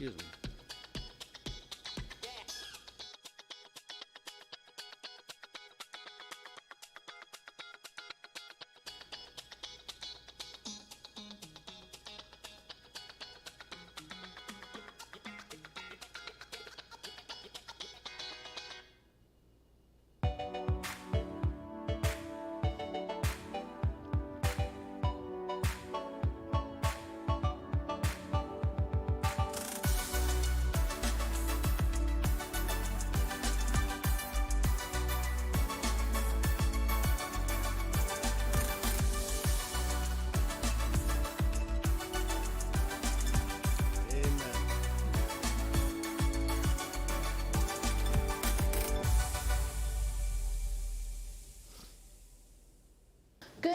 Excuse me.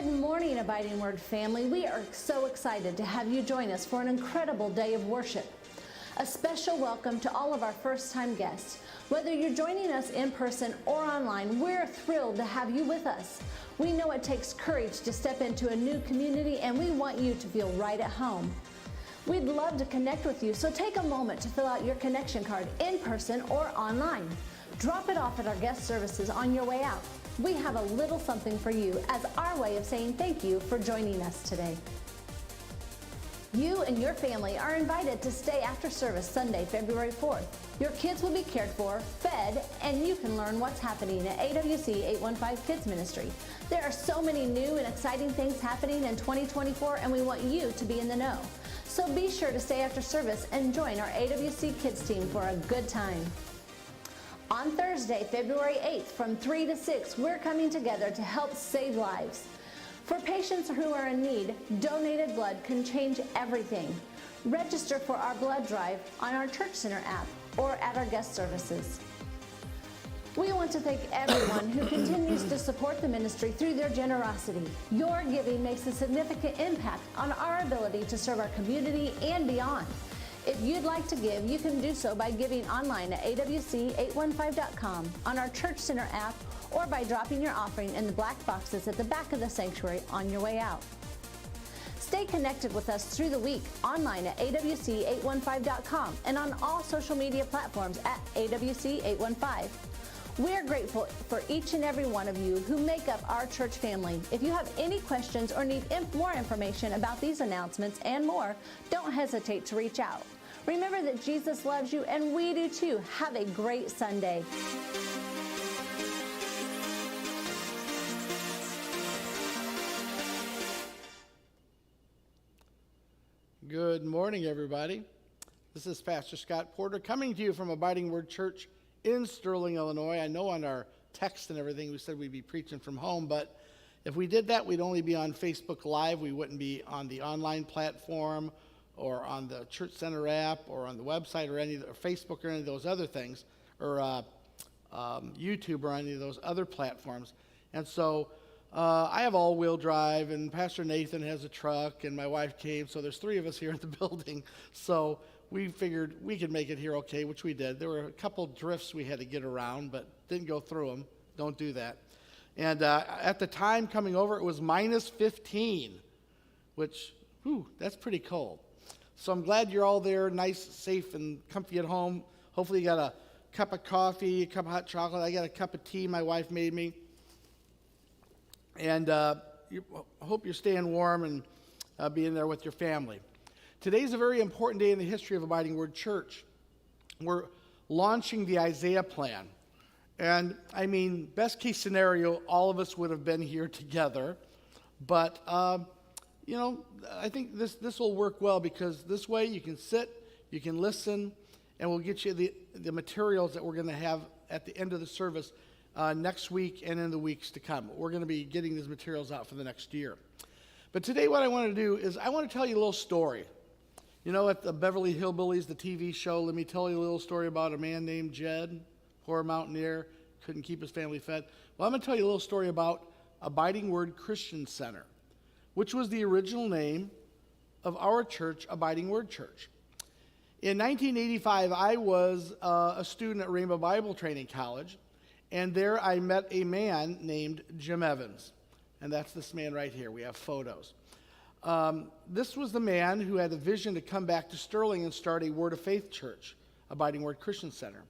Good morning, Abiding Word family. We are so excited to have you join us for an incredible day of worship. A special welcome to all of our first-time guests. Whether you're joining us in person or online, we're thrilled to have you with us. We know it takes courage to step into a new community, and we want you to feel right at home. We'd love to connect with you, so take a moment to fill out your connection card in person or online. Drop it off at our guest services on your way out. We have a little something for you as our way of saying thank you for joining us today. You and your family are invited to stay after service Sunday, February 4th. Your kids will be cared for, fed, and you can learn what's happening at AWC 815 Kids Ministry. There are so many new and exciting things happening in 2024, and we want you to be in the know. So be sure to stay after service and join our AWC Kids team for a good time. On Thursday, February 8th, from 3 to 6, we're coming together to help save lives. For patients who are in need, donated blood can change everything. Register for our blood drive on our Church Center app or at our guest services. We want to thank everyone who continues to support the ministry through their generosity. Your giving makes a significant impact on our ability to serve our community and beyond. If you'd like to give, you can do so by giving online at awc815.com, on our Church Center app, or by dropping your offering in the black boxes at the back of the sanctuary on your way out. Stay connected with us through the week online at awc815.com and on all social media platforms at awc815. We're grateful for each and every one of you who make up our church family. If you have any questions or need more information about these announcements and more, don't hesitate to reach out. Remember that Jesus loves you, and we do too. Have a great Sunday. Good morning, everybody. This is Pastor Scott Porter coming to you from Abiding Word Church in Sterling, Illinois. I know on our text and everything we said we'd be preaching from home, but if we did that, we'd only be on Facebook Live. We wouldn't be on the online platform or on the Church Center app or on the website or Facebook or any of those other things, or YouTube or any of those other platforms. And so I have all-wheel drive, and Pastor Nathan has a truck, and my wife came, so there's three of us here in the building. So we figured we could make it here okay, which we did. There were a couple drifts we had to get around, but didn't go through them. Don't do that. And at the time coming over, it was minus 15, which, that's pretty cold. So I'm glad you're all there, nice, safe, and comfy at home. Hopefully you got a cup of coffee, a cup of hot chocolate. I got a cup of tea my wife made me. And I hope you're staying warm and being there with your family. Today's a very important day in the history of Abiding Word Church. We're launching the Isaiah Plan. And I mean, best case scenario, all of us would have been here together. But, I think this will work well, because this way you can sit, you can listen, and we'll get you the materials that we're going to have at the end of the service next week and in the weeks to come. We're going to be getting these materials out for the next year. But today what I want to do is I want to tell you a little story. You know, at the Beverly Hillbillies, the TV show, let me tell you a little story about a man named Jed, poor mountaineer, couldn't keep his family fed. Well, I'm going to tell you a little story about Abiding Word Christian Center, which was the original name of our church, Abiding Word Church. In 1985, I was a student at Rainbow Bible Training College, and there I met a man named Jim Evans. And that's this man right here. We have photos. This was the man who had a vision to come back to Sterling and start a Word of Faith church, Abiding Word Christian Center.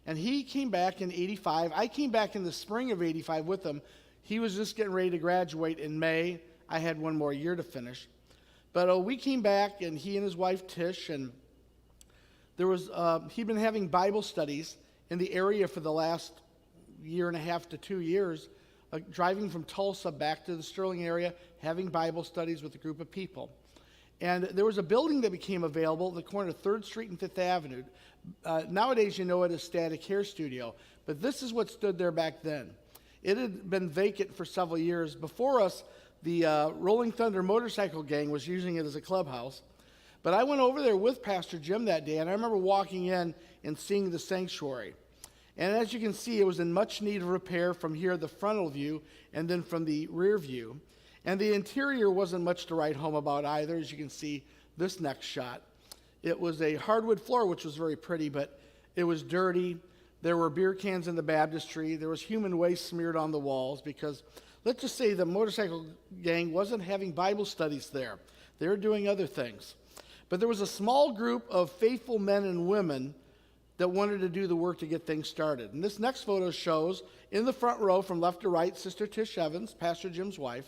And he came back in 85. I came back in the spring of 85 with him. He was just getting ready to graduate in May. I had one more year to finish. But we came back, and he and his wife Tish, and there was he'd been having Bible studies in the area for the last year and a half to 2 years, driving from Tulsa back to the Sterling area, having Bible studies with a group of people. And there was a building that became available at the corner of 3rd Street and 5th Avenue. Nowadays, you know it as Static Hair Studio, but this is what stood there back then. It had been vacant for several years. Before us, the Rolling Thunder Motorcycle Gang was using it as a clubhouse. But I went over there with Pastor Jim that day, and I remember walking in and seeing the sanctuary. And as you can see, it was in much need of repair from here, the frontal view, and then from the rear view. And the interior wasn't much to write home about either, as you can see this next shot. It was a hardwood floor, which was very pretty, but it was dirty. There were beer cans in the baptistry. There was human waste smeared on the walls because, let's just say, the motorcycle gang wasn't having Bible studies there. They were doing other things. But there was a small group of faithful men and women that wanted to do the work to get things started. And this next photo shows, in the front row from left to right, Sister Tish Evans, Pastor Jim's wife,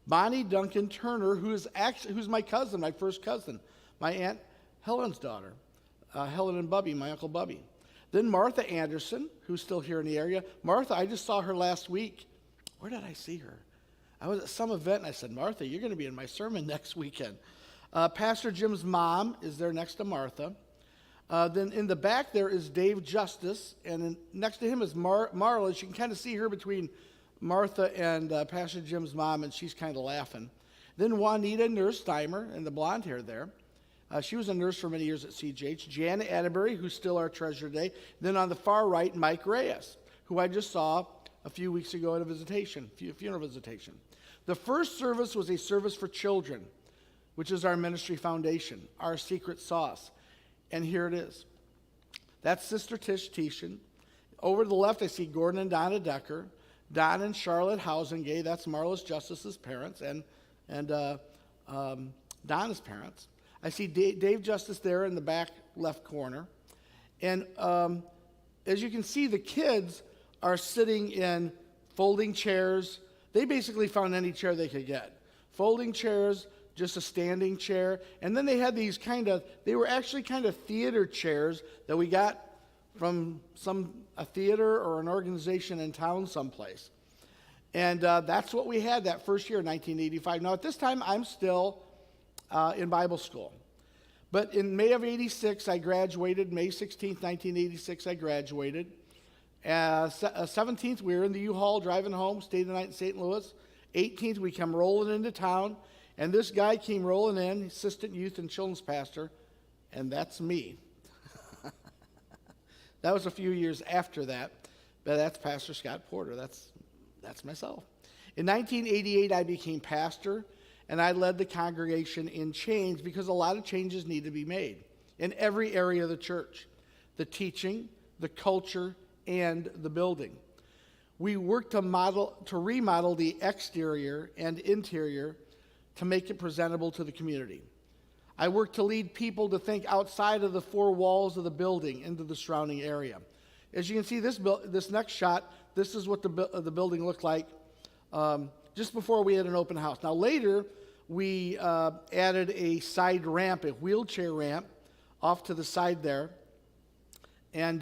Bonnie Duncan Turner, who's my cousin, my first cousin, my Aunt Helen's daughter, Helen and Bubby, my Uncle Bubby. Then Martha Anderson, who's still here in the area. Martha, I just saw her last week. Where did I see her? I was at some event, and I said, Martha, you're going to be in my sermon next weekend. Pastor Jim's mom is there next to Martha. Then in the back there is Dave Justice, and next to him is Marla. You can kind of see her between Martha and Pastor Jim's mom, and she's kind of laughing. Then Juanita Nurse Steimer, and the blonde hair there. She was a nurse for many years at CGH. Jana Atterbury, who's still our treasurer today. Then on the far right, Mike Reyes, who I just saw a few weeks ago at a funeral visitation. The first service was a service for children, which is our ministry foundation, our secret sauce. And here it is. That's Sister Tish Tishan. Over to the left, I see Gordon and Donna Decker. Don and Charlotte Housengay, that's Marla's Justice's parents, and Donna's parents. I see Dave Justice there in the back left corner. And as you can see, the kids are sitting in folding chairs. They basically found any chair they could get. Folding chairs, just a standing chair. And then they had these they were actually kind of theater chairs that we got from a theater or an organization in town someplace. And that's what we had that first year, 1985. Now, at this time, I'm still in Bible school. But in May of 86, I graduated. May 16th, 1986, I graduated. 17th, we were in the U-Haul driving home, stayed the night in St. Louis. 18th, we come rolling into town. And this guy came rolling in, assistant youth and children's pastor, and that's me. That was a few years after that, but that's Pastor Scott Porter. That's myself. In 1988, I became pastor, and I led the congregation in change because a lot of changes need to be made in every area of the church: the teaching, the culture, and the building. We worked to remodel the exterior and interior to make it presentable to the community. I work to lead people to think outside of the four walls of the building into the surrounding area. As you can see, this next shot, this is what the building looked like just before we had an open house. Now later, we added a side ramp, a wheelchair ramp, off to the side there. And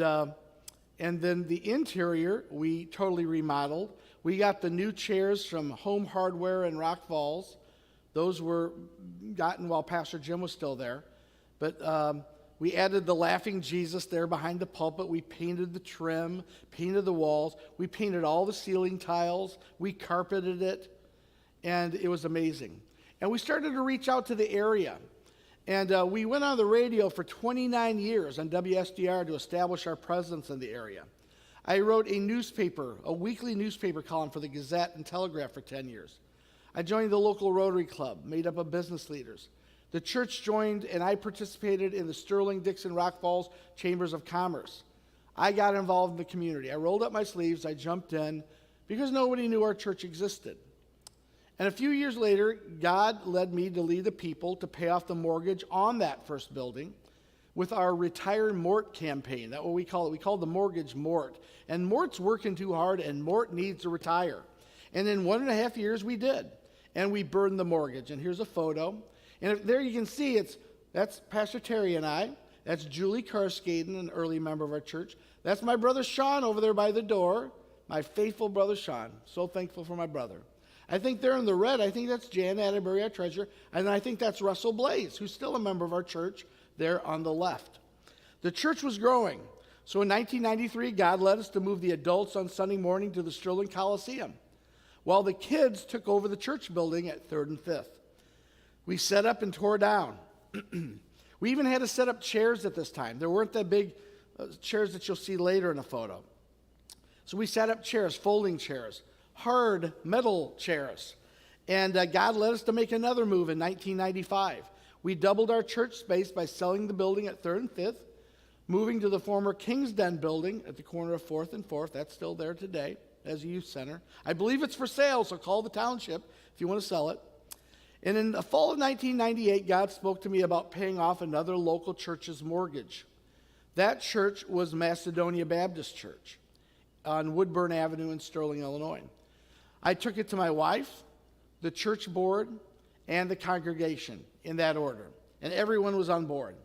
then the interior, we totally remodeled. We got the new chairs from Home Hardware in Rock Falls. Those were gotten while Pastor Jim was still there. But we added the Laughing Jesus there behind the pulpit. We painted the trim, painted the walls. We painted all the ceiling tiles. We carpeted it. And it was amazing. And we started to reach out to the area. And we went on the radio for 29 years on WSDR to establish our presence in the area. I wrote a weekly newspaper column for the Gazette and Telegraph for 10 years. I joined the local Rotary Club, made up of business leaders. The church joined, and I participated in the Sterling, Dixon, Rock Falls Chambers of Commerce. I got involved in the community. I rolled up my sleeves, I jumped in, because nobody knew our church existed. And a few years later, God led me to lead the people to pay off the mortgage on that first building with our Retire Mort campaign. That's what we call it. We call it the Mortgage Mort. And Mort's working too hard, and Mort needs to retire. And in 1.5 years, we did. And we burned the mortgage. And here's a photo. And there you can see that's Pastor Terry and I. That's Julie Carskaden, an early member of our church. That's my brother Sean over there by the door, my faithful brother Sean. So thankful for my brother. I think there in the red, I think that's Jan Atterbury, our treasurer. And I think that's Russell Blaze, who's still a member of our church there on the left. The church was growing. So in 1993, God led us to move the adults on Sunday morning to the Sterling Coliseum, while the kids took over the church building at 3rd and 5th. We set up and tore down. We even had to set up chairs at this time. There weren't that big chairs that you'll see later in a photo. So we set up chairs, folding chairs, hard metal chairs. And God led us to make another move in 1995. We doubled our church space by selling the building at 3rd and 5th, moving to the former King's Den building at the corner of 4th and 4th. That's still there today as a youth center. I believe it's for sale, so call the township if you want to sell it. And in the fall of 1998, God spoke to me about paying off another local church's mortgage. That church was Macedonia Baptist Church on Woodburn Avenue in Sterling, Illinois. I took it to my wife, the church board, and the congregation in that order, and everyone was on board.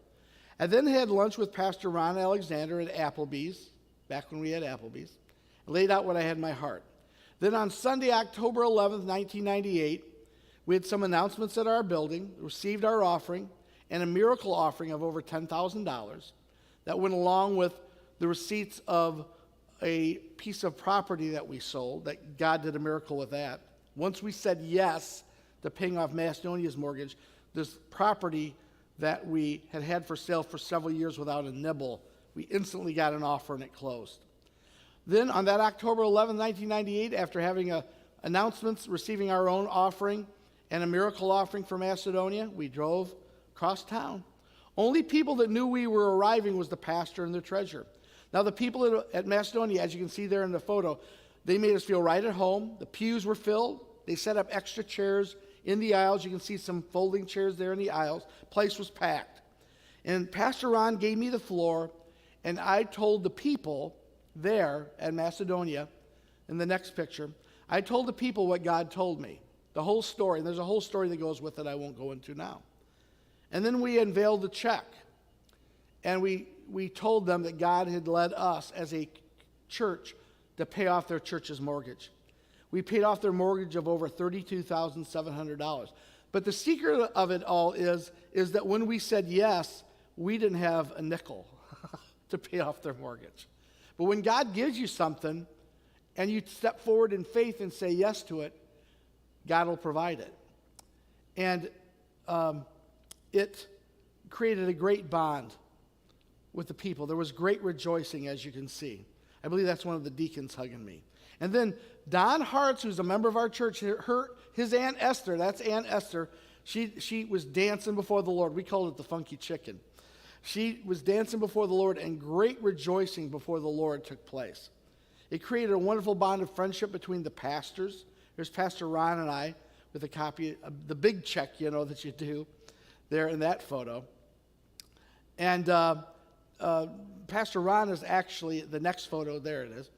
I then had lunch with Pastor Ron Alexander at Applebee's, back when we had Applebee's, and laid out what I had in my heart. Then on Sunday, October 11th, 1998, we had some announcements at our building, received our offering, and a miracle offering of over $10,000 that went along with the receipts of a piece of property that we sold, that God did a miracle with that. Once we said yes to paying off Macedonia's mortgage, this property that we had had for sale for several years without a nibble, we instantly got an offer and it closed. Then on that October 11, 1998, after having announcements, receiving our own offering and a miracle offering for Macedonia, we drove across town. Only people that knew we were arriving was the pastor and the treasurer. Now the people at Macedonia, as you can see there in the photo, they made us feel right at home. The pews were filled. They set up extra chairs in the aisles. You can see some folding chairs there in the aisles. Place was packed. And Pastor Ron gave me the floor, and I told the people there at Macedonia, in the next picture, I told the people what God told me. The whole story. And there's a whole story that goes with it I won't go into now. And then we unveiled the check. And we told them that God had led us as a church to pay off their church's mortgage. We paid off their mortgage of over $32,700. But the secret of it all is that when we said yes, we didn't have a nickel to pay off their mortgage. But when God gives you something and you step forward in faith and say yes to it, God will provide it. And it created a great bond with the people. There was great rejoicing, as you can see. I believe that's one of the deacons hugging me. And then Don Hartz, who's a member of our church, his Aunt Esther, that's Aunt Esther, she was dancing before the Lord. We called it the funky chicken. She was dancing before the Lord, and great rejoicing before the Lord took place. It created a wonderful bond of friendship between the pastors. There's Pastor Ron and I with a copy of the big check, that you do there in that photo. And Pastor Ron is actually the next photo. There it is.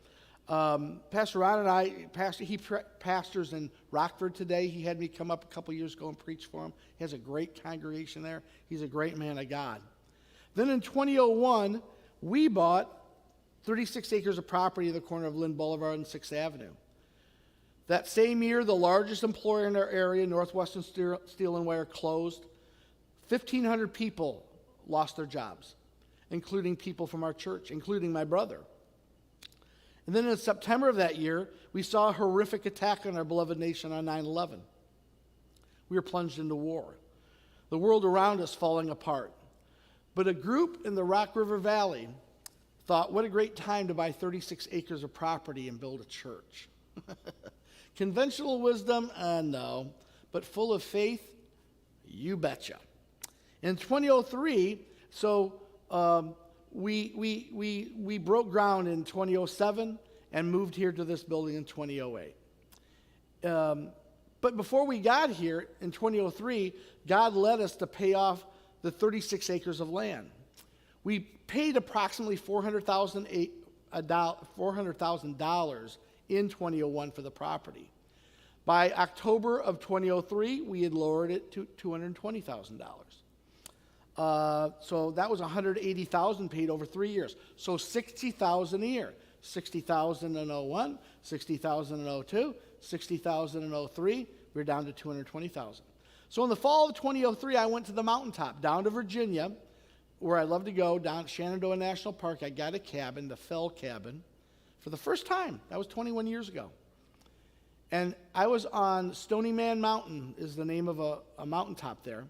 Pastor Ron and I, he pastors in Rockford today. He had me come up a couple years ago and preach for him. He has a great congregation there. He's a great man of God. Then in 2001, we bought 36 acres of property at the corner of Lynn Boulevard and 6th Avenue. That same year, the largest employer in our area, Northwestern Steel and Wire, closed. 1,500 people lost their jobs, including people from our church, including my brother. And then in September of that year, we saw a horrific attack on our beloved nation on 9/11. We were plunged into war. The world around us falling apart. But a group in the Rock River Valley thought, what a great time to buy 36 acres of property and build a church. Conventional wisdom? No. But full of faith? You betcha. In 2003, we broke ground in 2007 and moved here to this building in 2008. But before we got here in 2003, God led us to pay off the 36 acres of land. We paid approximately $400,000 in 2001 for the property. By October of 2003, we had lowered it to $220,000. So that was $180,000 paid over 3 years. So $60,000 a year. $60,000 in 01, $60,000 in 02, $60,000 in 03. We're down to $220,000. So in the fall of 2003, I went to the mountaintop down to Virginia, where I love to go, down at Shenandoah National Park. I got a cabin, the Fell Cabin, for the first time. That was 21 years ago. And I was on Stony Man Mountain, is the name of a mountaintop there.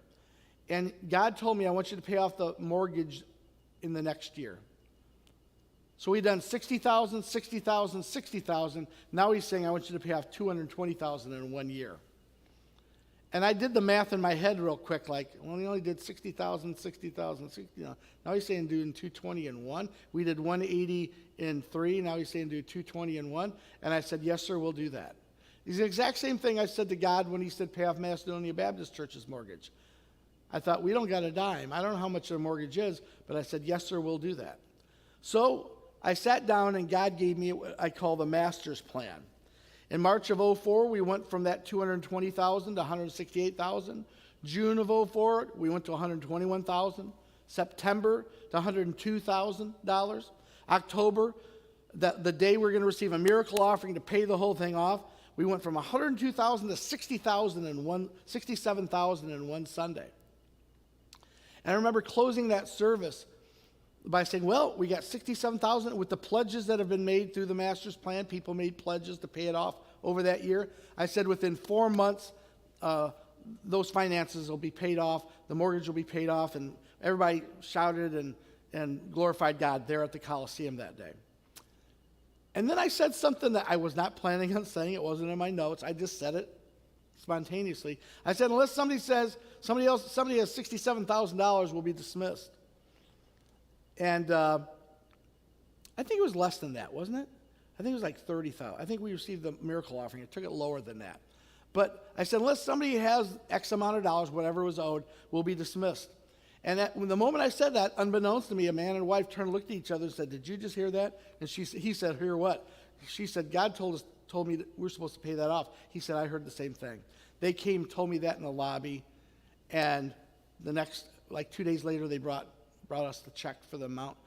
And God told me, I want you to pay off the mortgage in the next year. So we'd done $60,000, $60,000, $60,000. Now he's saying, I want you to pay off $220,000 in 1 year. And I did the math in my head real quick, like, well, he only did 60,000, 60,000, 60, now he's saying doing 220 in one. We did 180 in three, now he's saying do 220 in one. And I said, yes, sir, we'll do that. It's the exact same thing I said to God when he said pay off Macedonia Baptist Church's mortgage. I thought, we don't got a dime. I don't know how much their mortgage is, but I said, yes, sir, we'll do that. So I sat down and God gave me what I call the master's plan. In March of 2004, we went from that $220,000 to $168,000. June of 2004, we went to $121,000. September to $102,000. October, the day we're going to receive a miracle offering to pay the whole thing off, we went from $102,000 to $67,000 in one Sunday. And I remember closing that service by saying, well, we got $67,000 with the pledges that have been made through the master's plan. People made pledges to pay it off over that year. I said within 4 months, those finances will be paid off, the mortgage will be paid off, and everybody shouted and glorified God there at the Coliseum that day. And then I said something that I was not planning on saying. It wasn't in my notes. I just said it spontaneously. I said, unless somebody has $67,000, we'll be dismissed. And I think it was less than that, wasn't it? I think it was like $30,000. I think we received the miracle offering. It took it lower than that. But I said, unless somebody has X amount of dollars, whatever was owed, we'll be dismissed. And the moment I said that, unbeknownst to me, a man and wife turned and looked at each other and said, did you just hear that? And he said, hear what? She said, God told me that we're supposed to pay that off. He said, I heard the same thing. They came, told me that in the lobby, and the next, like 2 days later, they brought us the check for the amount.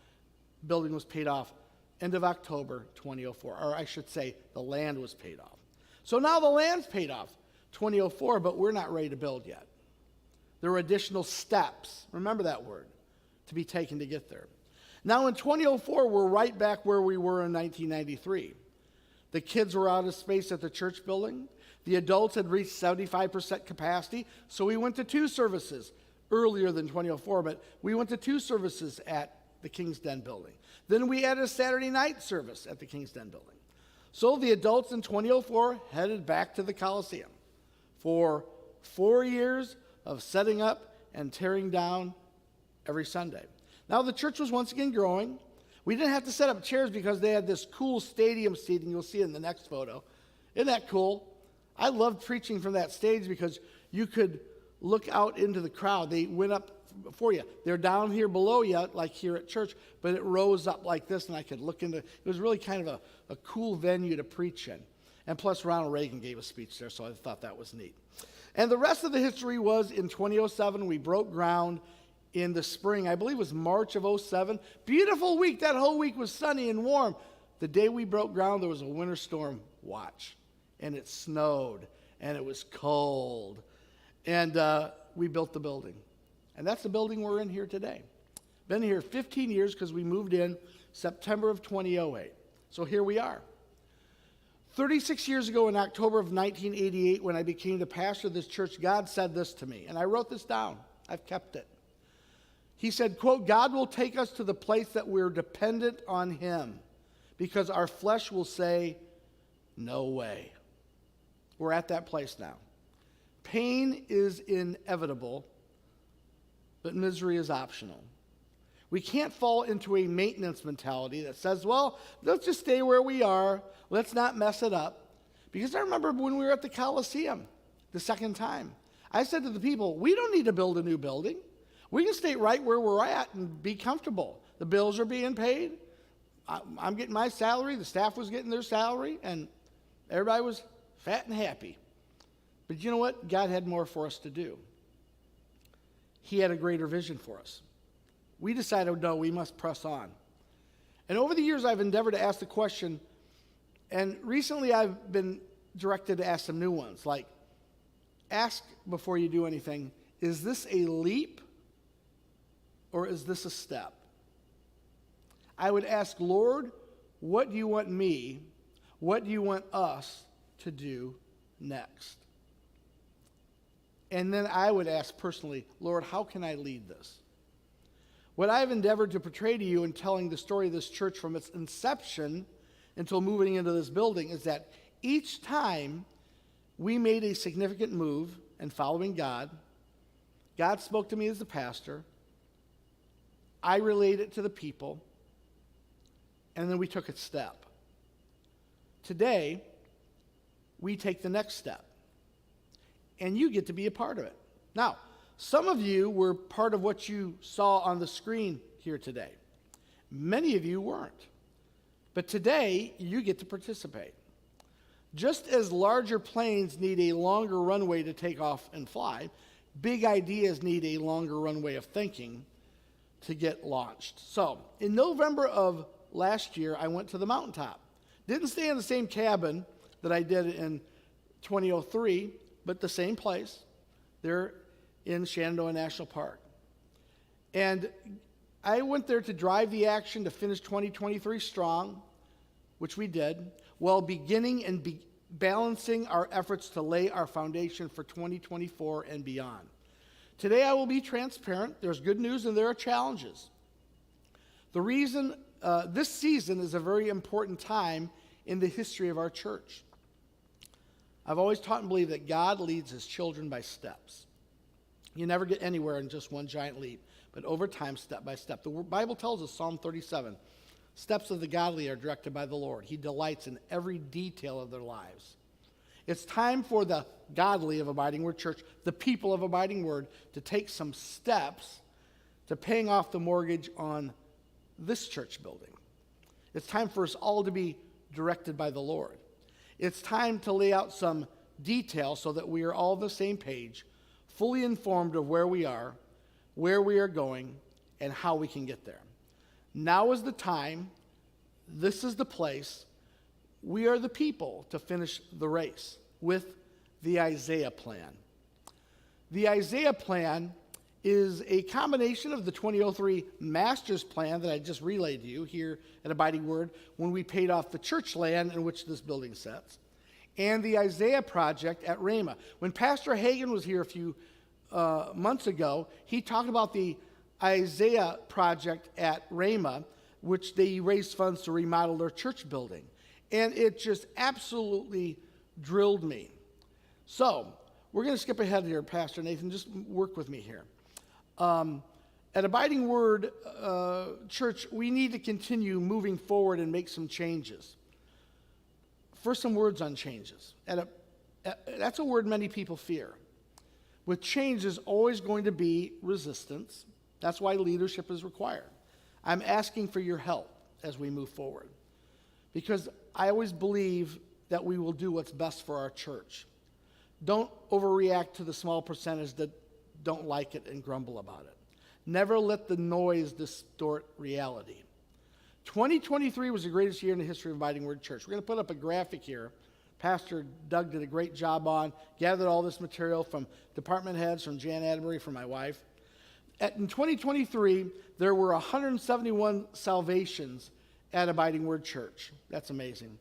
Building was paid off end of October 2004, or I should say the land was paid off. So now the land's paid off 2004, but we're not ready to build yet. There are additional steps, remember that word, to be taken to get there. Now in 2004, we're right back where we were in 1993. The kids were out of space at the church building. The adults had reached 75% capacity, so we went to 2 services earlier than 2004, but we went to 2 services at the King's Den building. Then we added a Saturday night service at the King's Den building. So the adults in 2004 headed back to the Coliseum for 4 years of setting up and tearing down every Sunday. Now the church was once again growing. We didn't have to set up chairs because they had this cool stadium seating. You'll see it in the next photo. Isn't that cool? I loved preaching from that stage because you could look out into the crowd. They went up for you. They're down here below you, like here at church, but it rose up like this, and I could look into it. It was really kind of a cool venue to preach in. And plus, Ronald Reagan gave a speech there, so I thought that was neat. And the rest of the history was in 2007, we broke ground in the spring. I believe it was March of 2007. Beautiful week. That whole week was sunny and warm. The day we broke ground, there was a winter storm watch, and it snowed, and it was cold. And we built the building. And that's the building we're in here today. Been here 15 years because we moved in September of 2008. So here we are. 36 years ago in October of 1988, when I became the pastor of this church, God said this to me. And I wrote this down. I've kept it. He said, quote, God will take us to the place that we're dependent on him because our flesh will say, no way. We're at that place now. Pain is inevitable, but misery is optional. We can't fall into a maintenance mentality that says, well, let's just stay where we are. Let's not mess it up. Because I remember when we were at the Coliseum the second time, I said to the people, we don't need to build a new building. We can stay right where we're at and be comfortable. The bills are being paid. I'm getting my salary. The staff was getting their salary. And everybody was fat and happy. But you know what? God had more for us to do. He had a greater vision for us. We decided, no, we must press on. And over the years, I've endeavored to ask the question, and recently I've been directed to ask some new ones, like, ask before you do anything, is this a leap or is this a step? I would ask, Lord, what do you want me, what do you want us to do next? And then I would ask personally, Lord, how can I lead this? What I've endeavored to portray to you in telling the story of this church from its inception until moving into this building is that each time we made a significant move and following God. God spoke to me as the pastor. I relayed it to the people, and then we took a step. Today, we take the next step, and you get to be a part of it. Now, some of you were part of what you saw on the screen here today. Many of you weren't. But today, you get to participate. Just as larger planes need a longer runway to take off and fly, big ideas need a longer runway of thinking to get launched. So, in November of last year, I went to the mountaintop. Didn't stay in the same cabin that I did in 2003, but the same place. There in Shenandoah National Park. And I went there to drive the action to finish 2023 strong, which we did, while beginning and balancing our efforts to lay our foundation for 2024 and beyond. Today I will be transparent. There's good news and there are challenges. The reason this season is a very important time in the history of our church. I've always taught and believed that God leads his children by steps. You never get anywhere in just one giant leap, but over time, step by step. The Bible tells us, Psalm 37, steps of the godly are directed by the Lord. He delights in every detail of their lives. It's time for the godly of Abiding Word Church, the people of Abiding Word, to take some steps to paying off the mortgage on this church building. It's time for us all to be directed by the Lord. It's time to lay out some detail so that we are all on the same page, fully informed of where we are going, and how we can get there. Now is the time. This is the place. We are the people to finish the race with the Isaiah Plan. The Isaiah Plan is a combination of the 2003 Master's Plan that I just relayed to you here at Abiding Word when we paid off the church land in which this building sits, and the Isaiah Project at Rhema. When Pastor Hagan was here a few months ago, he talked about the Isaiah Project at Rhema, which they raised funds to remodel their church building. And it just absolutely drilled me. So, we're going to skip ahead here, Pastor Nathan. Just work with me here. At Abiding Word Church, we need to continue moving forward and make some changes. First, some words on changes. That's a word many people fear. With change, there's always going to be resistance. That's why leadership is required. I'm asking for your help as we move forward, because I always believe that we will do what's best for our church. Don't overreact to the small percentage that don't like it and grumble about it. Never let the noise distort reality. 2023 was the greatest year in the history of Abiding Word Church. We're going to put up a graphic here. Pastor Doug did a great job on, gathered all this material from department heads, from Jan Atterbury, from my wife. In 2023, there were 171 salvations at Abiding Word Church. That's amazing.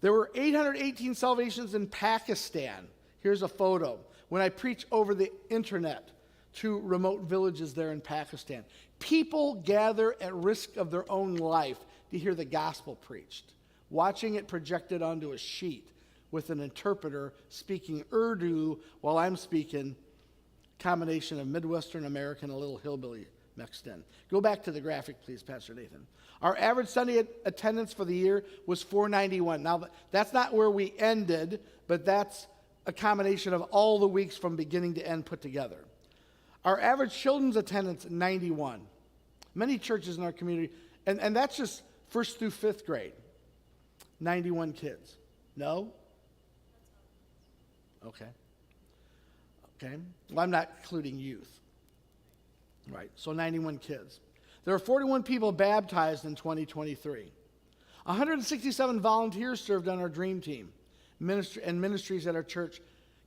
There were 818 salvations in Pakistan. Here's a photo. When I preach over the internet to remote villages there in Pakistan, people gather at risk of their own life to hear the gospel preached, watching it projected onto a sheet with an interpreter speaking Urdu while I'm speaking combination of Midwestern American and a little hillbilly mixed in. Go back to the graphic, please, Pastor Nathan. Our average Sunday attendance for the year was 491. Now, that's not where we ended, but that's a combination of all the weeks from beginning to end put together. Our average children's attendance, 91. Many churches in our community, and that's just first through fifth grade, 91 kids. No? Okay. Well, I'm not including youth. Right, so 91 kids. There were 41 people baptized in 2023. 167 volunteers served on our dream team and ministries at our church,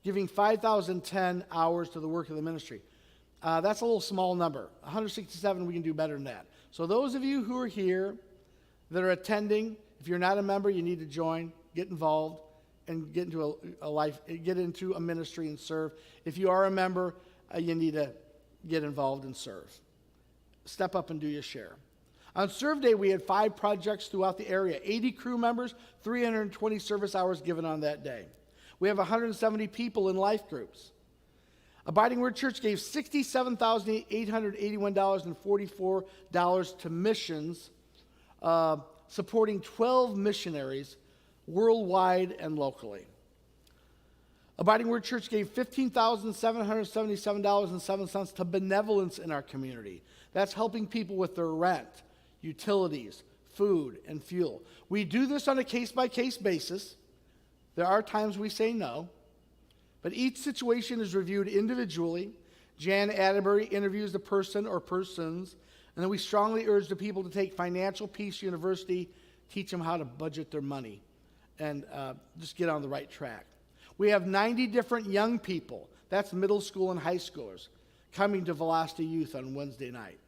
giving 5,010 hours to the work of the ministry. That's a little small number. 167, we can do better than that. So those of you who are here that are attending, if you're not a member, you need to join, get involved, and get into a life, get into a ministry and serve. If you are a member, you need to get involved and serve. Step up and do your share. On Serve Day, we had 5 projects throughout the area, 80 crew members, 320 service hours given on that day. We have 170 people in life groups. Abiding Word Church gave $67,881.44 to missions, supporting 12 missionaries worldwide and locally. Abiding Word Church gave $15,777.07 to benevolence in our community. That's helping people with their rent, utilities, food, and fuel. We do this on a case-by-case basis. There are times we say no, but each situation is reviewed individually. Jan Atterbury interviews the person or persons, and then we strongly urge the people to take Financial Peace University, teach them how to budget their money, and just get on the right track. We have 90 different young people, that's middle school and high schoolers, coming to Velocity Youth on Wednesday night.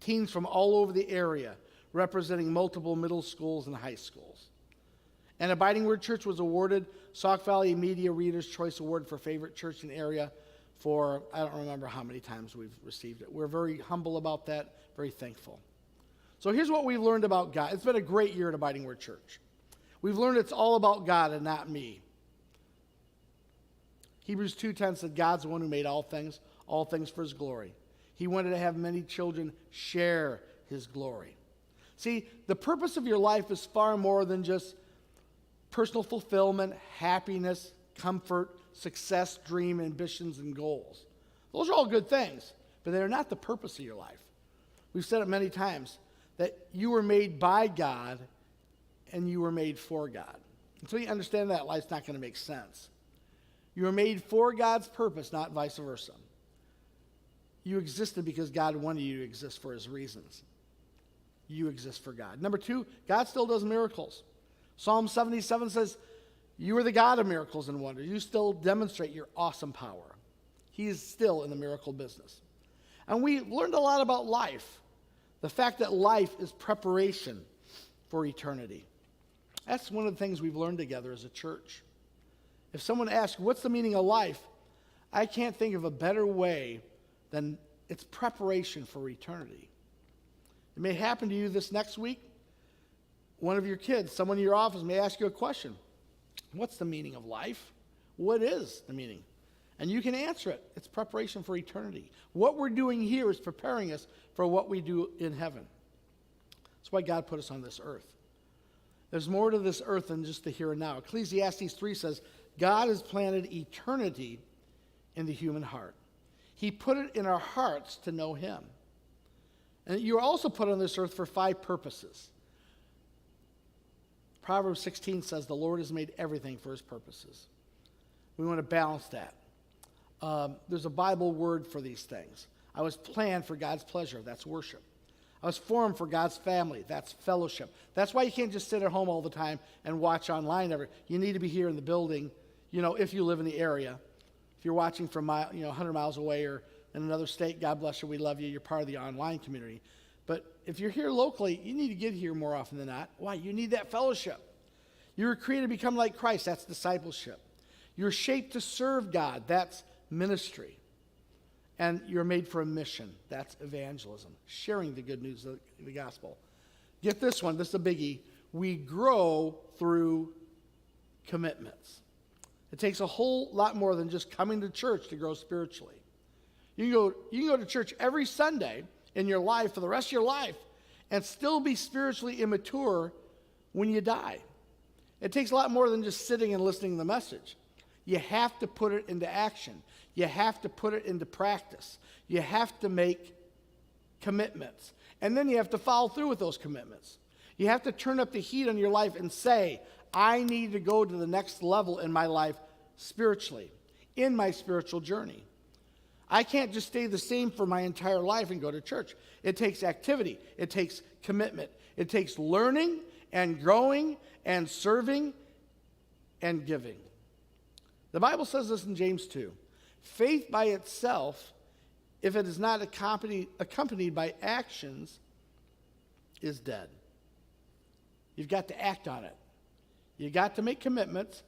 Teens from all over the area, representing multiple middle schools and high schools. And Abiding Word Church was awarded Sauk Valley Media Readers' Choice Award for Favorite Church in the Area for, I don't remember how many times we've received it. We're very humble about that, very thankful. So here's what we've learned about God. It's been a great year at Abiding Word Church. We've learned it's all about God and not me. Hebrews 2:10 said God's the one who made all things for his glory. He wanted to have many children share his glory. See, the purpose of your life is far more than just personal fulfillment, happiness, comfort, success, dream, ambitions, and goals. Those are all good things, but they're not the purpose of your life. We've said it many times that you were made by God and you were made for God. Until you understand that, life's not going to make sense. You were made for God's purpose, not vice versa. You existed because God wanted you to exist for his reasons. You exist for God. Number two, God still does miracles. Psalm 77 says, you are the God of miracles and wonders. You still demonstrate your awesome power. He is still in the miracle business. And we learned a lot about life. The fact that life is preparation for eternity. That's one of the things we've learned together as a church. If someone asks, what's the meaning of life? I can't think of a better way than it's preparation for eternity. It may happen to you this next week. One of your kids, someone in your office may ask you a question. What's the meaning of life? What is the meaning? And you can answer it. It's preparation for eternity. What we're doing here is preparing us for what we do in heaven. That's why God put us on this earth. There's more to this earth than just the here and now. Ecclesiastes 3 says, God has planted eternity in the human heart. He put it in our hearts to know him. And you are also put on this earth for 5 purposes. Proverbs 16 says the Lord has made everything for his purposes. We want to balance that. There's a Bible word for these things. I was planned for God's pleasure. That's worship. I was formed for God's family. That's fellowship. That's why you can't just sit at home all the time and watch online. You need to be here in the building, if you live in the area. If you're watching from 100 miles away or in another state, God bless you, we love you. You're part of the online community. But if you're here locally, you need to get here more often than not. Why? You need that fellowship. You were created to become like Christ. That's discipleship. You're shaped to serve God. That's ministry. And you're made for a mission. That's evangelism. Sharing the good news of the gospel. Get this one. This is a biggie. We grow through commitments. It takes a whole lot more than just coming to church to grow spiritually. You can go to church every Sunday in your life for the rest of your life and still be spiritually immature when you die. It takes a lot more than just sitting and listening to the message. You have to put it into action. You have to put it into practice. You have to make commitments. And then you have to follow through with those commitments. You have to turn up the heat on your life and say, I need to go to the next level in my life spiritually, in my spiritual journey. I can't just stay the same for my entire life and go to church. It takes activity. It takes commitment. It takes learning and growing and serving and giving. The Bible says this in James 2. Faith by itself, if it is not accompanied by actions, is dead. You've got to act on it. You've got to make commitments,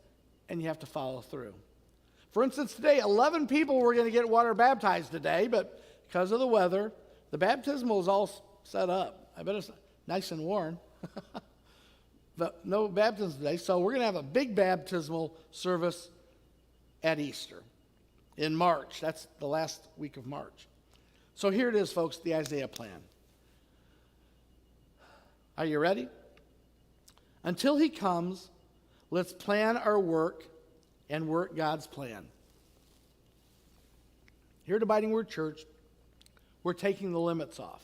and you have to follow through. For instance, today, 11 people were going to get water baptized today, but because of the weather, the baptismal is all set up. I bet it's nice and warm. But no baptism today, so we're going to have a big baptismal service at Easter. in March. That's the last week of March. So here it is, folks, the Isaiah plan. Are you ready? Until he comes, let's plan our work and work God's plan. Here at Abiding Word Church, we're taking the limits off.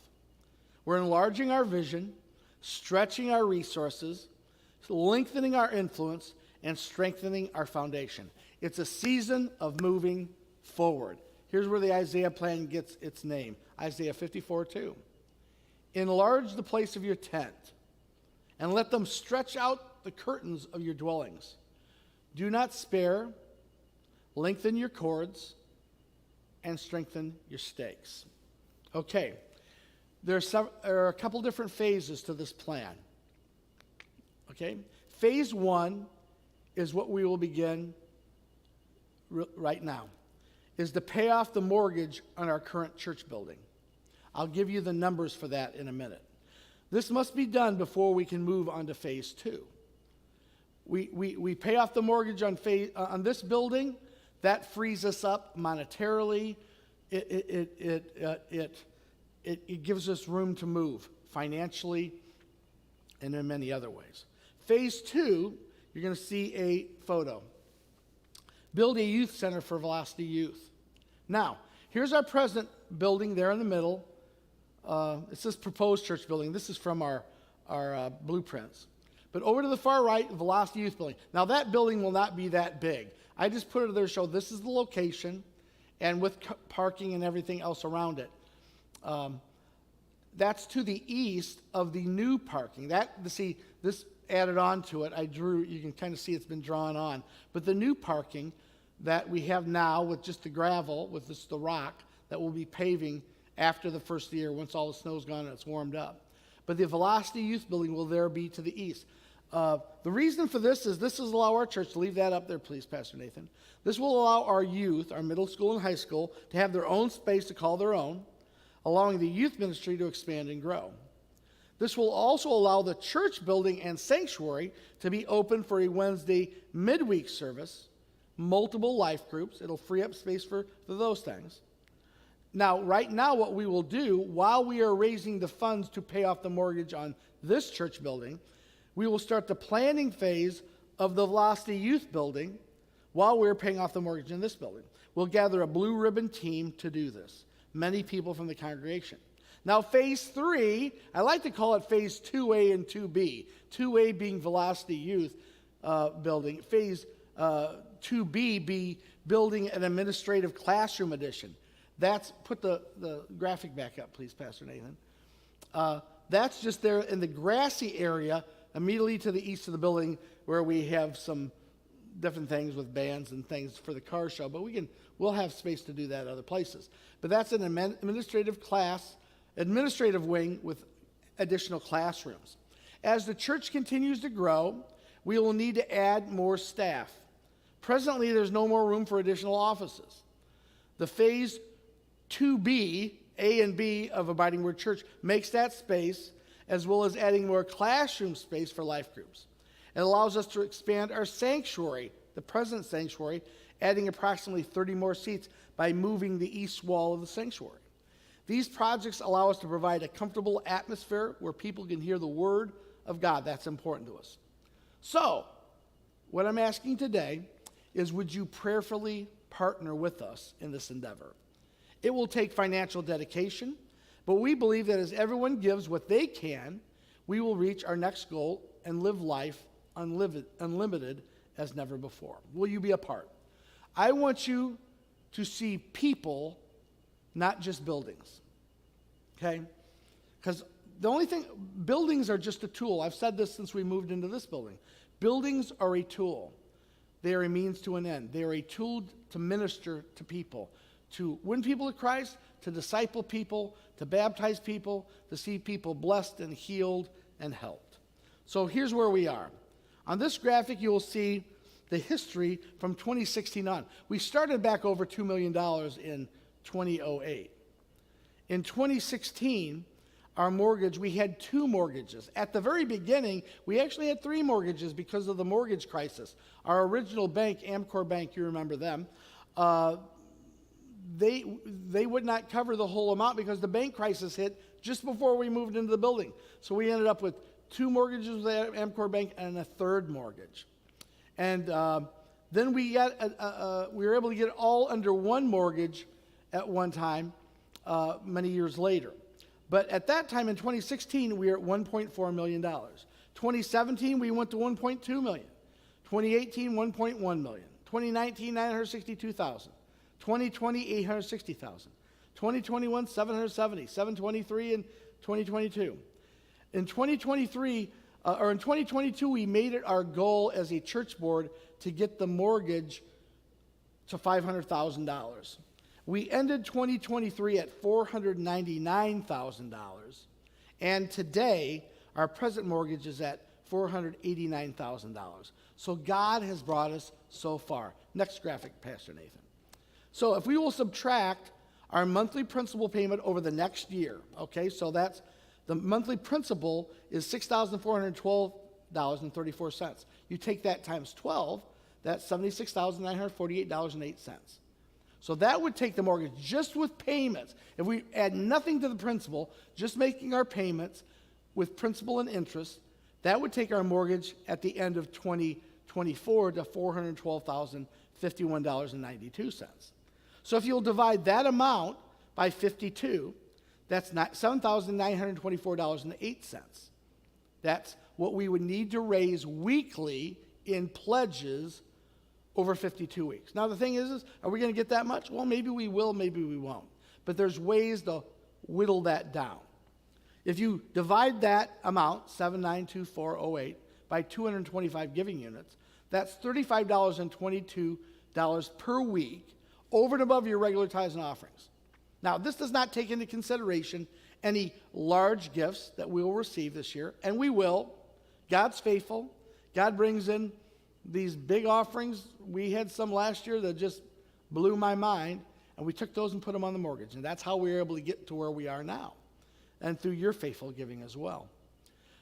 We're enlarging our vision, stretching our resources, lengthening our influence, and strengthening our foundation. It's a season of moving forward. Here's where the Isaiah plan gets its name. Isaiah 54:2. Enlarge the place of your tent, and let them stretch out the curtains of your dwellings. Do not spare, lengthen your cords, and strengthen your stakes. Okay, there are a couple different phases to this plan. Okay, phase 1 is what we will begin right now, is to pay off the mortgage on our current church building. I'll give you the numbers for that in a minute. This must be done before we can move on to phase 2. We pay off the mortgage on this building. That frees us up monetarily. It gives us room to move financially and in many other ways. Phase 2, you're going to see a photo. Build a youth center for Velocity Youth. Now, here's our present building there in the middle. It's this proposed church building. This is from our blueprints. But over to the far right, Velocity Youth Building. Now, that building will not be that big. I just put it there to show this is the location, and with parking and everything else around it. That's to the east of the new parking. This added on to it. I drew, you can kind of see it's been drawn on. But the new parking that we have now with just the gravel, with the rock, that we'll be paving after the first year once all the snow's gone and it's warmed up. But the Velocity Youth Building will there be to the east. The reason for this is allow our church, to leave that up there, please, Pastor Nathan. This will allow our youth, our middle school and high school, to have their own space to call their own, allowing the youth ministry to expand and grow. This will also allow the church building and sanctuary to be open for a Wednesday midweek service, multiple life groups. It'll free up space for those things. Now, right now, what we will do, while we are raising the funds to pay off the mortgage on this church building, we will start the planning phase of the Velocity Youth Building while we're paying off the mortgage in this building. We'll gather a blue ribbon team to do this, many people from the congregation. Now, phase 3, I like to call it phase 2A and 2B. 2A being Velocity Youth Building. Phase 2B be building an administrative classroom addition. Put the graphic back up, please, Pastor Nathan. That's just there in the grassy area immediately to the east of the building, where we have some different things with bands and things for the car show, but we'll have space to do that other places. But that's an administrative wing with additional classrooms. As the church continues to grow, we will need to add more staff. Presently, there's no more room for additional offices. The phase 2B, A and B of Abiding Word Church makes that space, as well as adding more classroom space for life groups. It allows us to expand our sanctuary, the present sanctuary, adding approximately 30 more seats by moving the east wall of the sanctuary. These projects allow us to provide a comfortable atmosphere where people can hear the Word of God. That's important to us. So, what I'm asking today is, would you prayerfully partner with us in this endeavor? It will take financial dedication, but we believe that as everyone gives what they can, we will reach our next goal and live life unlimited as never before. Will you be a part? I want you to see people, not just buildings, okay? Because the only thing, buildings are just a tool. I've said this since we moved into this building. Buildings are a tool. They are a means to an end. They are a tool to minister to people, to win people to Christ, to disciple people, to baptize people, to see people blessed and healed and helped. So here's where we are. On this graphic, you will see the history from 2016 on. We started back over $2 million in 2008. In 2016, our mortgage, we had 2 mortgages. At the very beginning, we actually had 3 mortgages because of the mortgage crisis. Our original bank, Amcor Bank, you remember them, they would not cover the whole amount because the bank crisis hit just before we moved into the building. So we ended up with 2 mortgages with Amcor Bank and a 3rd mortgage. And then we were able to get it all under 1 mortgage at one time many years later. But at that time in 2016, we were at $1.4 million. 2017, we went to $1.2 million. 2018, $1.1 million. 2019, $962,000. 2020, $860,000. 2021, $770,000. $723,000 in 2022. In 2023, or in 2022, we made it our goal as a church board to get the mortgage to $500,000. We ended 2023 at $499,000, and today our present mortgage is at $489,000. So God has brought us so far. Next graphic, Pastor Nathan. So if we will subtract our monthly principal payment over the next year, okay, so that's the monthly principal is $6,412.34. You take that times 12, that's $76,948.08. So that would take the mortgage just with payments. If we add nothing to the principal, just making our payments with principal and interest, that would take our mortgage at the end of 2024 to $412,051.92. So if you'll divide that amount by 52, that's $7,924.08. That's what we would need to raise weekly in pledges over 52 weeks. Now the thing is are we going to get that much? Well, maybe we will, maybe we won't. But there's ways to whittle that down. If you divide that amount, 7,924.08, by 225 giving units, that's $35.22 per week over and above your regular tithes and offerings. Now, this does not take into consideration any large gifts that we will receive this year, and we will. God's faithful. God brings in these big offerings. We had some last year that just blew my mind, and we took those and put them on the mortgage, and that's how we were able to get to where we are now, and through your faithful giving as well.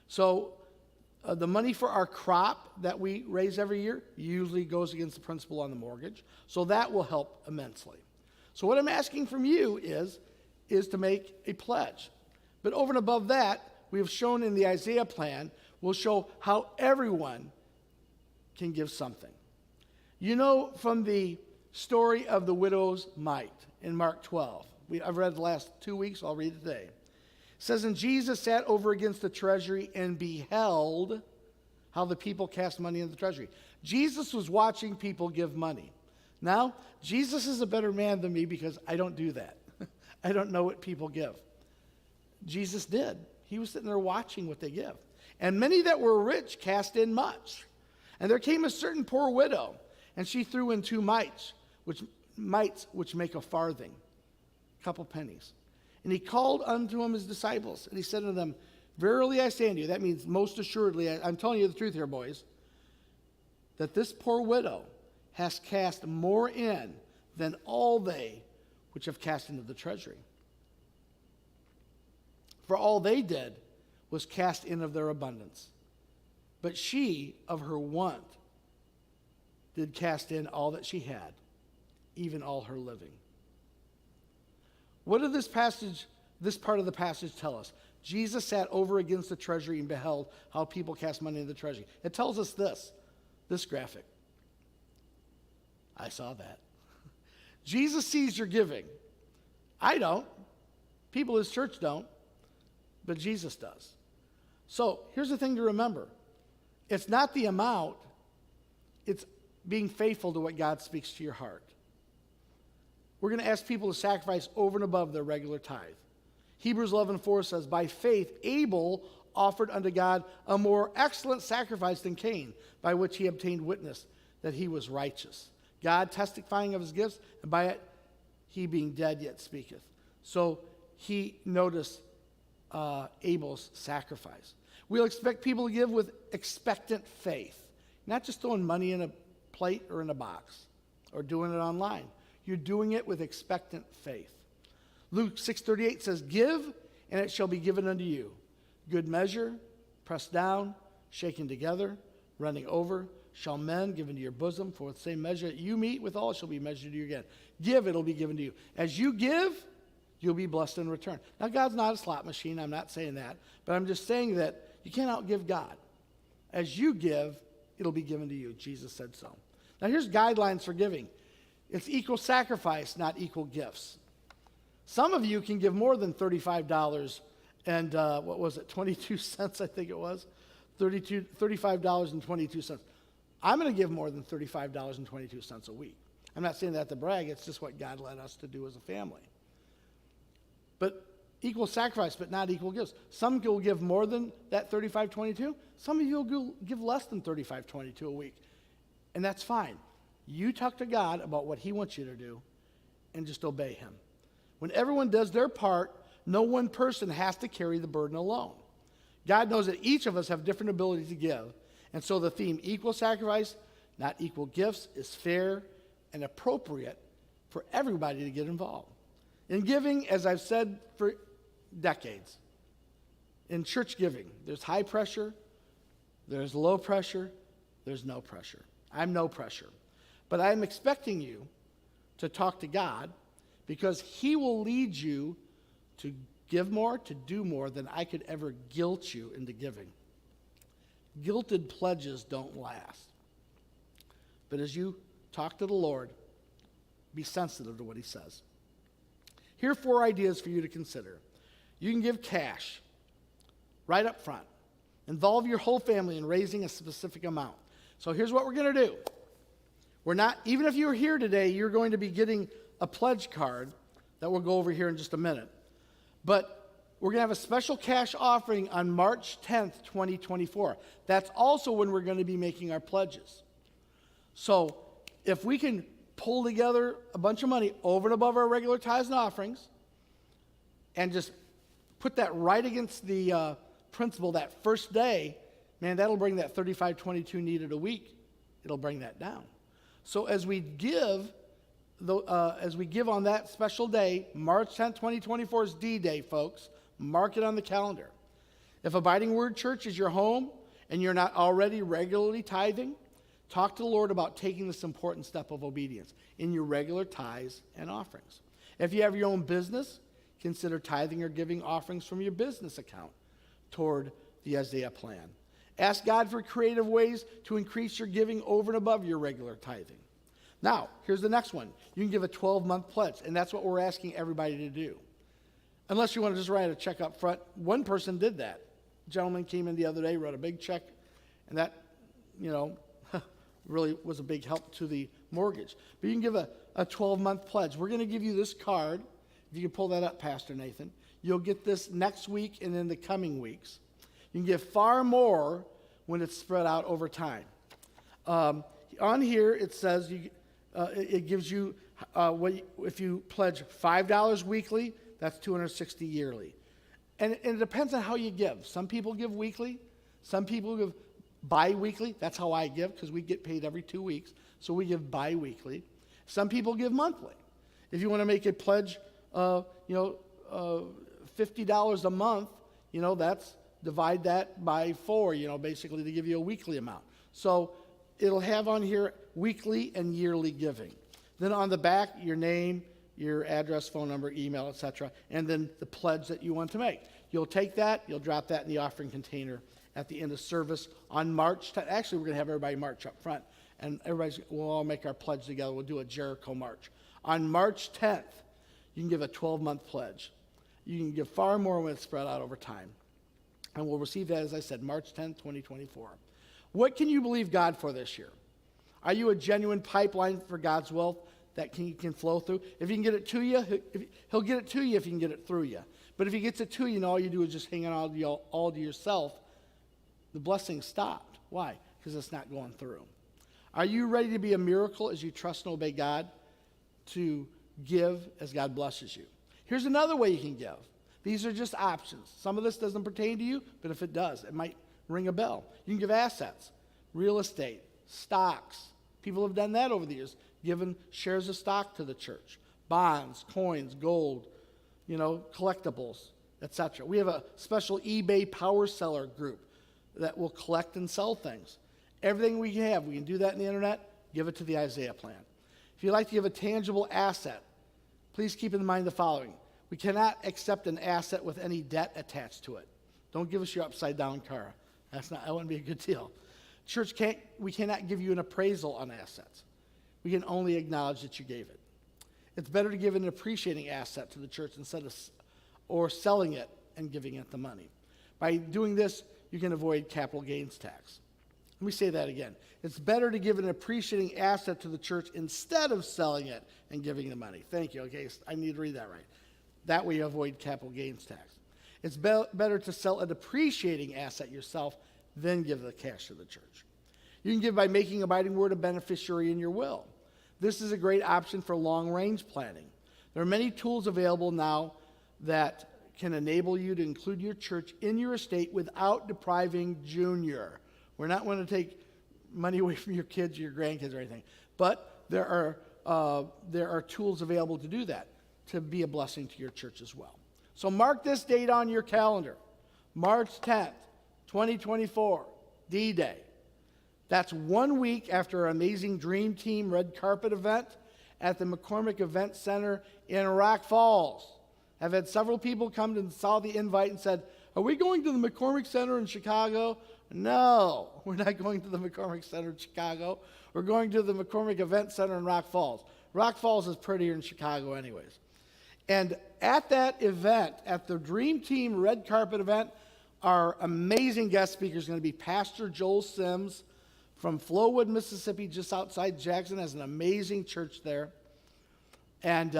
So the money for our crop that we raise every year usually goes against the principal on the mortgage, so that will help immensely. So what I'm asking from you is to make a pledge. But over and above that, we have shown in the Isaiah plan, we'll show how everyone can give something. You know from the story of the widow's mite in Mark 12. I've read the last 2 weeks, I'll read it today. It says, and Jesus sat over against the treasury and beheld how the people cast money in the treasury. Jesus was watching people give money. Now, Jesus is a better man than me because I don't do that. I don't know what people give. Jesus did. He was sitting there watching what they give. And many that were rich cast in much. And there came a certain poor widow, and she threw in 2 mites, which make a farthing, a couple pennies. And he called unto him his disciples, and he said unto them, verily I say unto you, that means most assuredly, I'm telling you the truth here, boys, that this poor widow has cast more in than all they which have cast into the treasury. For all they did was cast in of their abundance. But she, of her want, did cast in all that she had, even all her living. What did this part of the passage tell us? Jesus sat over against the treasury and beheld how people cast money into the treasury. It tells us this graphic. I saw that. Jesus sees your giving. I don't. People in his church don't. But Jesus does. So here's the thing to remember. It's not the amount. It's being faithful to what God speaks to your heart. We're going to ask people to sacrifice over and above their regular tithe. Hebrews 11:4 says, by faith Abel offered unto God a more excellent sacrifice than Cain, by which he obtained witness that he was righteous. God testifying of his gifts, and by it he being dead yet speaketh. So he noticed Abel's sacrifice. We'll expect people to give with expectant faith, not just throwing money in a plate or in a box or doing it online. You're doing it with expectant faith. Luke 6:38 says, give, and it shall be given unto you. Good measure, pressed down, shaken together, running over, shall men give into your bosom, for with the same measure that you meet withal, it shall be measured to you again. Give, it'll be given to you. As you give, you'll be blessed in return. Now, God's not a slot machine. I'm not saying that. But I'm just saying that you can't outgive God. As you give, it'll be given to you. Jesus said so. Now, here's guidelines for giving. It's equal sacrifice, not equal gifts. Some of you can give more than $35 and, 22 cents, I think it was? $35.22. I'm going to give more than $35.22 a week. I'm not saying that to brag. It's just what God led us to do as a family. But equal sacrifice, but not equal gifts. Some will give more than that $35.22. Some of you will give less than $35.22 a week. And that's fine. You talk to God about what he wants you to do and just obey him. When everyone does their part, no one person has to carry the burden alone. God knows that each of us have different abilities to give. And so the theme, equal sacrifice, not equal gifts, is fair and appropriate for everybody to get involved. In giving, as I've said for decades, in church giving, there's high pressure, there's low pressure, there's no pressure. I'm no pressure. But I'm expecting you to talk to God because he will lead you to give more, to do more than I could ever guilt you into giving. Guilted pledges don't last. But as you talk to the Lord, be sensitive to what he says. Here are 4 ideas for you to consider. You can give cash right up front. Involve your whole family in raising a specific amount. So here's what we're going to do. Even if you're here today, you're going to be getting a pledge card that we'll go over here in just a minute. But we're going to have a special cash offering on March 10th, 2024. That's also when we're going to be making our pledges. So if we can pull together a bunch of money over and above our regular tithes and offerings and just put that right against the principle that first day, man, that'll bring that $35.22 needed a week. It'll bring that down. So as we give on that special day, March 10th, 2024 is D-Day, folks. Mark it on the calendar. If Abiding Word Church is your home and you're not already regularly tithing, talk to the Lord about taking this important step of obedience in your regular tithes and offerings. If you have your own business, consider tithing or giving offerings from your business account toward the Isaiah plan. Ask God for creative ways to increase your giving over and above your regular tithing. Now, here's the next one. You can give a 12-month pledge, and that's what we're asking everybody to do. Unless you want to just write a check up front. One person did that. A gentleman came in the other day, wrote a big check, and that, really was a big help to the mortgage. But you can give a 12-month pledge. We're going to give you this card. If you can pull that up, Pastor Nathan. You'll get this next week and in the coming weeks. You can give far more when it's spread out over time. On here, it says it gives you, if you pledge $5 weekly, that's $260 yearly. And it depends on how you give. Some people give weekly. Some people give bi-weekly. That's how I give because we get paid every 2 weeks. So we give bi-weekly. Some people give monthly. If you want to make a pledge, $50 a month, that's divide that by 4, basically to give you a weekly amount. So it'll have on here weekly and yearly giving. Then on the back, your name, your address, phone number, email, etc., and then the pledge that you want to make. You'll take that, you'll drop that in the offering container at the end of service on March 10th. Actually, we're going to have everybody march up front, and we'll all make our pledge together. We'll do a Jericho march. On March 10th, you can give a 12-month pledge. You can give far more when it's spread out over time. And we'll receive that, as I said, March 10th, 2024. What can you believe God for this year? Are you a genuine pipeline for God's wealth that can flow through? If he can get it to you, he'll get it to you if he can get it through you. But if he gets it to you and all you do is just hang on all to yourself, the blessing stopped. Why? Because it's not going through. Are you ready to be a miracle as you trust and obey God to give as God blesses you? Here's another way you can give. These are just options. Some of this doesn't pertain to you, but if it does, it might ring a bell. You can give assets, real estate, stocks. People have done that over the years, given shares of stock to the church, bonds, coins, gold, collectibles, etc. We have a special eBay power seller group that will collect and sell things. Everything we have, we can do that in the internet, give it to the Isaiah Plan. If you'd like to give a tangible asset, please keep in mind the following. We cannot accept an asset with any debt attached to it. Don't give us your upside-down car. That wouldn't be a good deal. We cannot give you an appraisal on assets. We can only acknowledge that you gave it. It's better to give an appreciating asset to the church or selling it and giving it the money. By doing this, you can avoid capital gains tax. Let me say that again. It's better to give an appreciating asset to the church instead of selling it and giving the money. Thank you. Okay, I need to read that right. That way you avoid capital gains tax. It's better to sell a depreciating asset yourself than give the cash to the church. You can give by making Abiding Word a beneficiary in your will. This is a great option for long-range planning. There are many tools available now that can enable you to include your church in your estate without depriving Junior. We're not going to take money away from your kids or your grandkids or anything, but there are tools available to do that, to be a blessing to your church as well. So mark this date on your calendar, March 10th, 2024, D-Day. That's 1 week after our amazing Dream Team Red Carpet event at the McCormick Event Center in Rock Falls. I've had several people come and saw the invite and said, "Are we going to the McCormick Center in Chicago?" No, we're not going to the McCormick Center in Chicago. We're going to the McCormick Event Center in Rock Falls. Rock Falls is prettier than Chicago anyways. And at that event, at the Dream Team Red Carpet event, our amazing guest speaker is going to be Pastor Joel Sims from Flowood, Mississippi, just outside Jackson. Has an amazing church there. And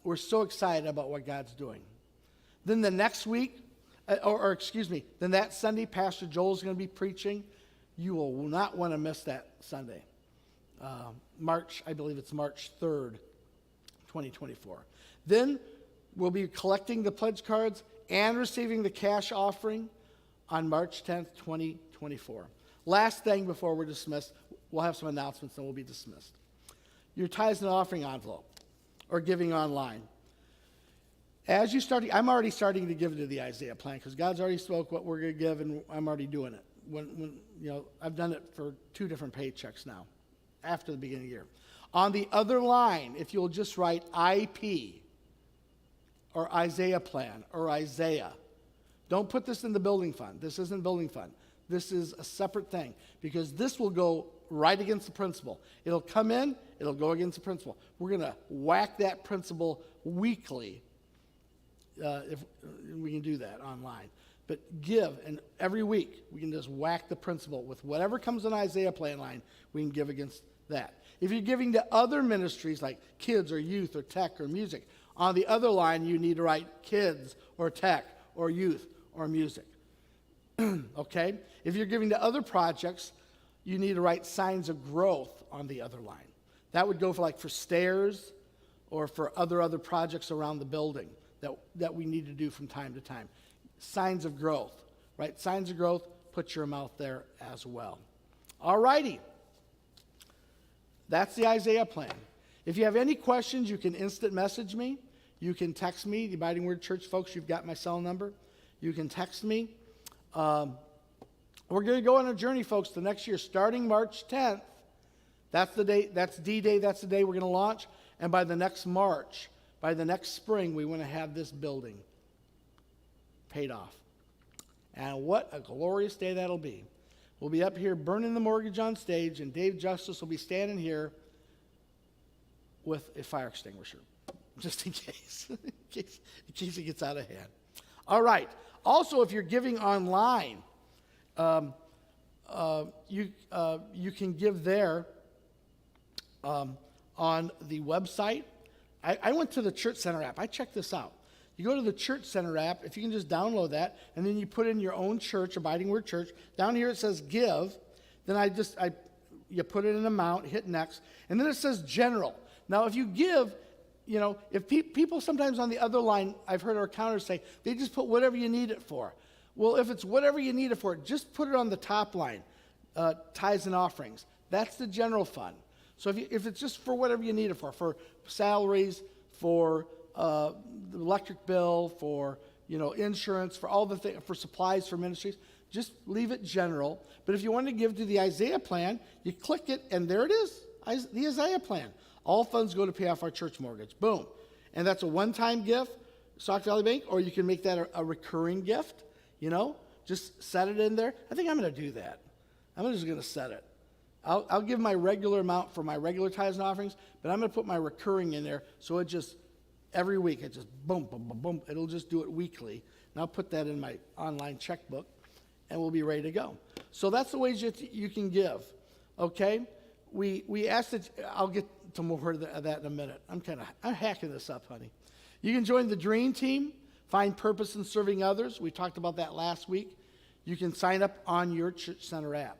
we're so excited about what God's doing. Then the next week, then that Sunday, Pastor Joel's going to be preaching. You will not want to miss that Sunday. I believe it's March 3rd, 2024. Then we'll be collecting the pledge cards and receiving the cash offering on March 10th, 2024. Last thing before we're dismissed, we'll have some announcements and we'll be dismissed. Your tithes and offering envelope or giving online. As you start, I'm already starting to give to the Isaiah Plan because God's already spoke what we're going to give, and I'm already doing it. When I've done it for 2 different paychecks now, after the beginning of the year. On the other line, if you'll just write IP or Isaiah Plan or Isaiah, don't put this in the building fund. This isn't building fund. This is a separate thing because this will go right against the principal. It'll come in, it'll go against the principal. We're going to whack that principal weekly. If we can do that online. But give, and every week we can just whack the principal with whatever comes in Isaiah Plan line, we can give against that. If you're giving to other ministries like kids or youth or tech or music, on the other line you need to write kids or tech or youth or music. Okay? If you're giving to other projects, you need to write signs of growth on the other line. That would go for stairs or for other projects around the building that we need to do from time to time. Signs of growth, right? Signs of growth, put your amount there as well. All righty. That's the Isaiah Plan. If you have any questions, you can instant message me. You can text me, the Abiding Word Church folks, you've got my cell number. You can text me. We're going to go on a journey, folks, the next year, starting March 10th. That's the day, that's D-Day, that's the day we're going to launch. And by the next March, by the next spring, we want to have this building paid off. And what a glorious day that'll be. We'll be up here burning the mortgage on stage, and Dave Justice will be standing here with a fire extinguisher, just in case, in case it gets out of hand. All right. Also, if you're giving online, you can give there on the website. I went to the Church Center app. I checked this out. You go to the Church Center app, if you can just download that, and then you put in your own church, Abiding Word Church. Down here it says give. Then you put in an amount, hit next, and then it says general. Now, if you give, if people sometimes on the other line, I've heard our counters say, they just put whatever you need it for. Well, if it's whatever you need it for, just put it on the top line, tithes and offerings. That's the general fund. So if it's just for whatever you need it for salaries, for the electric bill, for insurance, for all the things, for supplies for ministries, just leave it general. But if you want to give to the Isaiah plan, you click it, and there it is, the Isaiah plan. All funds go to pay off our church mortgage. Boom. And that's a one-time gift, Sauk Valley Bank, or you can make that a recurring gift, Just set it in there. I think I'm going to do that. I'm just going to set it. I'll give my regular amount for my regular tithes and offerings, but I'm going to put my recurring in there, so it just, every week, it just boom, boom, boom, boom. It'll just do it weekly. And I'll put that in my online checkbook, and we'll be ready to go. So that's the ways you can give, okay? We asked that, I'll get to more of that in a minute. I'm hacking this up, honey. You can join the Dream Team, find purpose in serving others. We talked about that last week. You can sign up on your Church Center app.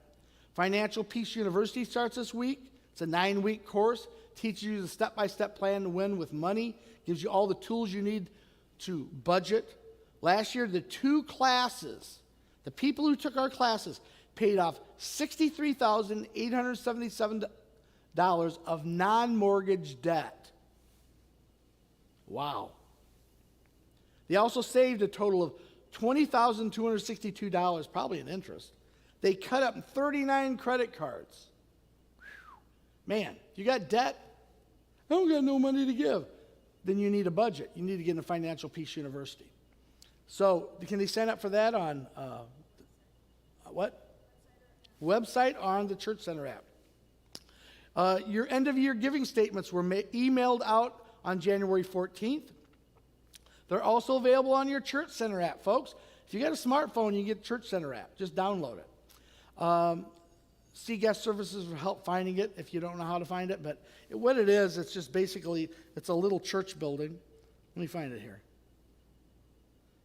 Financial Peace University starts this week. It's a 9-week course. Teaches you the step-by-step plan to win with money. Gives you all the tools you need to budget. Last year, the 2 classes, the people who took our classes, paid off $63,877 of non-mortgage debt. Wow. They also saved a total of $20,262, probably in interest. They cut up 39 credit cards. Whew. Man, if you got debt, I don't got no money to give. Then you need a budget. You need to get into Financial Peace University. So can they sign up for that on what? Website or on the Church Center app. Your end-of-year giving statements were emailed out on January 14th. They're also available on your Church Center app, folks. If you got a smartphone, you can get Church Center app. Just download it. See guest services for help finding it if you don't know how to find it. But what it is, it's just basically, it's a little church building. Let me find it here.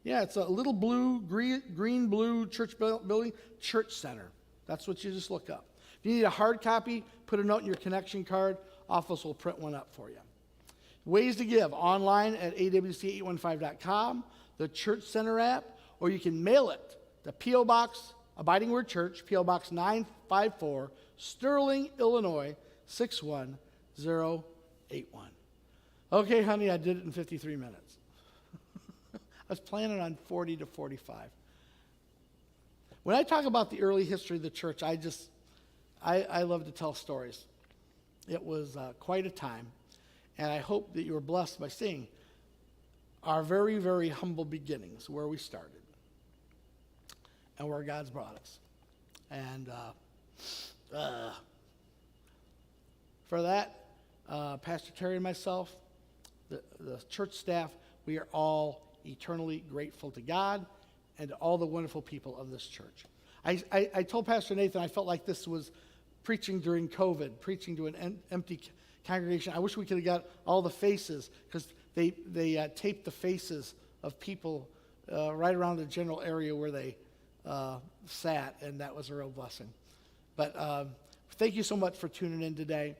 Yeah, it's a little green-blue church building, Church Center. That's what you just look up. If you need a hard copy, put a note in your connection card. Office will print one up for you. Ways to give, online at awc815.com, the Church Center app, or you can mail it to P.O. Box, Abiding Word Church, P.O. Box 954, Sterling, Illinois, 61081. Okay, honey, I did it in 53 minutes. I was planning on 40 to 45. When I talk about the early history of the church, I love to tell stories. It was quite a time, and I hope that you were blessed by seeing our very, very humble beginnings, where we started and where God's brought us. And for that, Pastor Terry and myself, the church staff, we are all eternally grateful to God and to all the wonderful people of this church. I told Pastor Nathan I felt like this was preaching during COVID, preaching to an empty congregation. I wish we could have got all the faces, because they taped the faces of people right around the general area where they sat, and that was a real blessing. But thank you so much for tuning in today.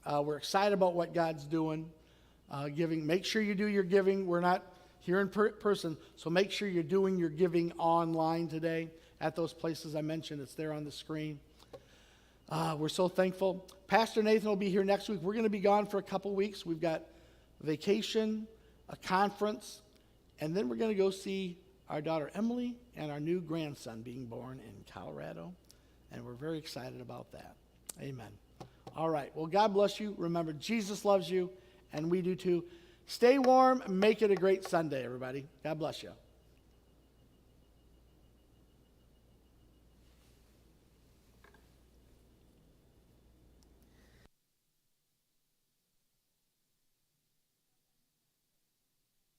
We're excited about what God's doing. Giving, make sure you do your giving. We're not here in person, so make sure you're doing your giving online today at those places I mentioned. It's there on the screen. We're so thankful. Pastor Nathan will be here next week. We're going to be gone for a couple weeks. We've got vacation, a conference, and then we're going to go see our daughter Emily and our new grandson being born in Colorado, and we're very excited about that. Amen. All right. Well, God bless you. Remember, Jesus loves you, and we do too. Stay warm. Make it a great Sunday, everybody. God bless you.